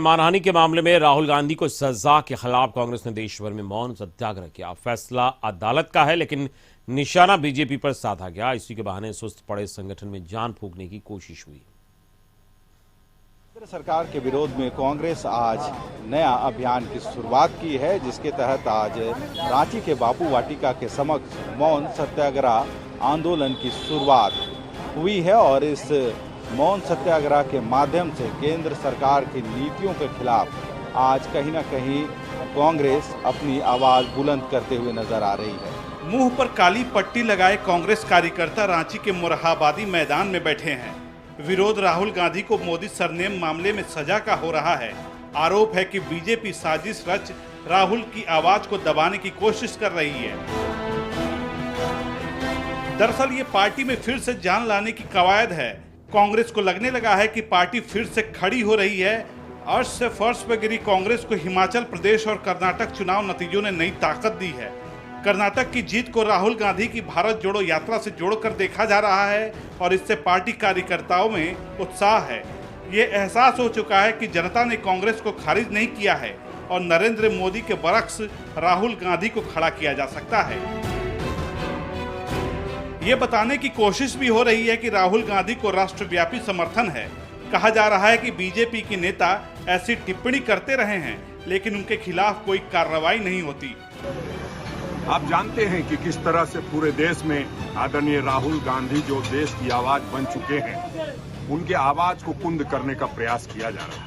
मानहानि के मामले में राहुल गांधी को सजा के खिलाफ कांग्रेस ने देश भर में मौन सत्याग्रह किया। फैसला अदालत का है, लेकिन निशाना बीजेपी पर साधा गया। इसी के बहाने सुस्त पड़े संगठन में जान फूंकने की कोशिश हुई। केंद्र सरकार के विरोध में कांग्रेस आज नया अभियान की शुरुआत की है, जिसके तहत आज रांची के बापू वाटिका के समक्ष मौन सत्याग्रह आंदोलन की शुरुआत हुई है। और इस मौन सत्याग्रह के माध्यम से केंद्र सरकार की नीतियों के खिलाफ आज कहीं न कहीं कांग्रेस अपनी आवाज बुलंद करते हुए नजर आ रही है। मुंह पर काली पट्टी लगाए कांग्रेस कार्यकर्ता रांची के मोरहाबादी मैदान में बैठे हैं। विरोध राहुल गांधी को मोदी सरनेम मामले में सजा का हो रहा है। आरोप है कि बीजेपी साजिश रच राहुल की आवाज को दबाने की कोशिश कर रही है। दरअसल ये पार्टी में फिर से जान लाने की कवायद है। कांग्रेस को लगने लगा है कि पार्टी फिर से खड़ी हो रही है। अर्श से फर्श पर गिरी कांग्रेस को हिमाचल प्रदेश और कर्नाटक चुनाव नतीजों ने नई ताकत दी है। कर्नाटक की जीत को राहुल गांधी की भारत जोड़ो यात्रा से जोड़कर देखा जा रहा है और इससे पार्टी कार्यकर्ताओं में उत्साह है। ये एहसास हो चुका है कि जनता ने कांग्रेस को खारिज नहीं किया है और नरेंद्र मोदी के बरक्स राहुल गांधी को खड़ा किया जा सकता है। ये बताने की कोशिश भी हो रही है कि राहुल गांधी को राष्ट्रव्यापी समर्थन है। कहा जा रहा है कि बीजेपी के नेता ऐसी टिप्पणी करते रहे हैं, लेकिन उनके खिलाफ कोई कार्रवाई नहीं होती। आप जानते हैं कि किस तरह से पूरे देश में आदरणीय राहुल गांधी जो देश की आवाज बन चुके हैं, उनके आवाज को कुंद करने का प्रयास किया जा रहा है।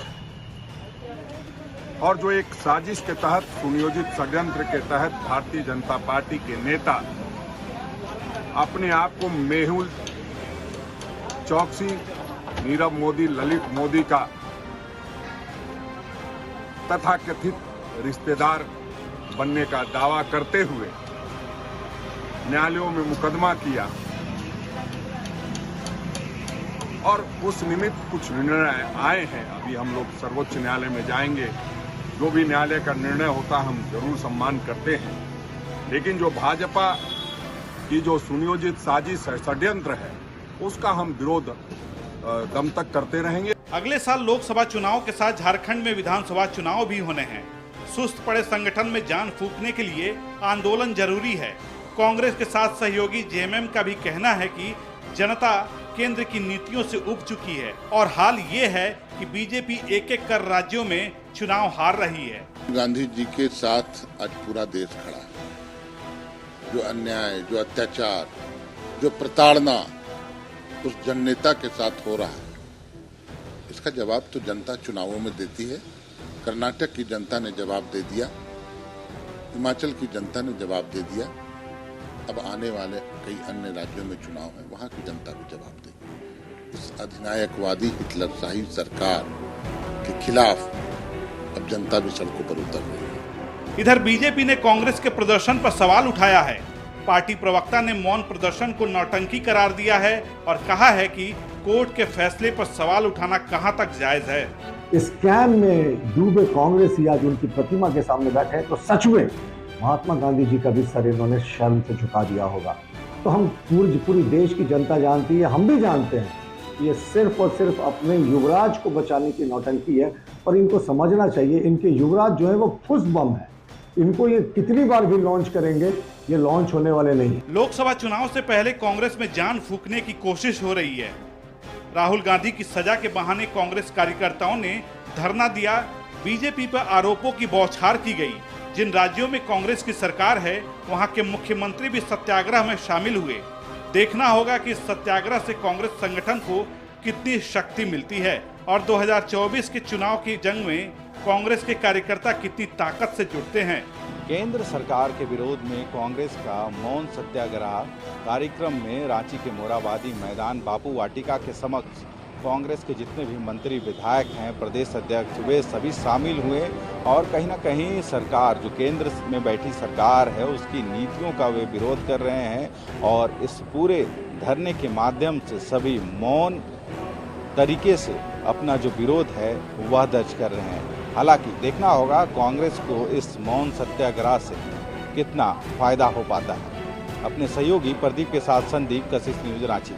और जो एक साजिश के तहत, सुनियोजित षड्यंत्र के तहत भारतीय जनता पार्टी के नेता अपने आप को मेहुल चौकसी, नीरव मोदी, ललित मोदी का तथाकथित रिश्तेदार बनने का दावा करते हुए न्यायालयों में मुकदमा किया और उस निमित्त कुछ निर्णय आए हैं। अभी हम लोग सर्वोच्च न्यायालय में जाएंगे। जो भी न्यायालय का निर्णय होता हम जरूर सम्मान करते हैं, लेकिन जो भाजपा की जो सुनियोजित साजिश है, षड्यंत्र है, उसका हम विरोध दम तक करते रहेंगे। अगले साल लोकसभा चुनाव के साथ झारखंड में विधानसभा चुनाव भी होने हैं। सुस्त पड़े संगठन में जान फूंकने के लिए आंदोलन जरूरी है। कांग्रेस के साथ सहयोगी जेएमएम का भी कहना है कि जनता केंद्र की नीतियों से उब चुकी है और हाल ये है कि बीजेपी एक-एक कर राज्यों में चुनाव हार रही है। गांधी जी के साथ आज पूरा देश खड़ा है। जो अन्याय, जो अत्याचार, जो प्रताड़ना उस जननेता के साथ हो रहा है, इसका जवाब तो जनता चुनावों में देती है। कर्नाटक की जनता ने जवाब दे दिया, हिमाचल की जनता ने जवाब दे दिया। अब आने वाले कई अन्य राज्यों में चुनाव है, वहां की जनता भी जवाब देगी। इस अधिनायकवादी हिटलरशाही सरकार के खिलाफ अब जनता भी सड़कों पर उतर रही है। इधर बीजेपी ने कांग्रेस के प्रदर्शन पर सवाल उठाया है। पार्टी प्रवक्ता ने मौन प्रदर्शन को नौटंकी करार दिया है और कहा है कि कोर्ट के फैसले पर सवाल उठाना कहां तक जायज है। स्कैम में डूबे कांग्रेस या जो उनकी प्रतिमा के सामने बैठे हैं, तो सच में महात्मा गांधी जी का भी सर इन्होंने शर्म से झुका दिया होगा। तो हम पूरी देश की जनता जानती है, हम भी जानते हैं, ये सिर्फ और सिर्फ अपने युवराज को बचाने की नौटंकी है। और इनको समझना चाहिए, इनके युवराज जो है वो फुस बम है। इनको ये कितनी बार भी लॉन्च करेंगे, ये लॉन्च होने वाले नहीं। लोकसभा चुनाव से पहले कांग्रेस में जान फूंकने की कोशिश हो रही है। राहुल गांधी की सजा के बहाने कांग्रेस कार्यकर्ताओं ने धरना दिया। बीजेपी पर आरोपों की बौछार की गई। जिन राज्यों में कांग्रेस की सरकार है, वहां के मुख्यमंत्री भी सत्याग्रह में शामिल हुए। देखना होगा कि इस सत्याग्रह से कांग्रेस संगठन को कितनी शक्ति मिलती है और 2024 के चुनाव की जंग में कांग्रेस के कार्यकर्ता कितनी ताकत से जुड़ते हैं। केंद्र सरकार के विरोध में कांग्रेस का मौन सत्याग्रह कार्यक्रम में रांची के मोरहाबादी मैदान बापू वाटिका के समक्ष कांग्रेस के जितने भी मंत्री, विधायक हैं, प्रदेश अध्यक्ष, वे सभी शामिल हुए और कहीं ना कहीं सरकार, जो केंद्र में बैठी सरकार है, उसकी नीतियों का वे विरोध कर रहे हैं। और इस पूरे धरने के माध्यम से सभी मौन तरीके से अपना जो विरोध है वह दर्ज कर रहे हैं। हालांकि देखना होगा कांग्रेस को इस मौन सत्याग्रह से कितना फायदा हो पाता है। अपने सहयोगी प्रदीप के साथ संदीप, कशिश न्यूज, रांची।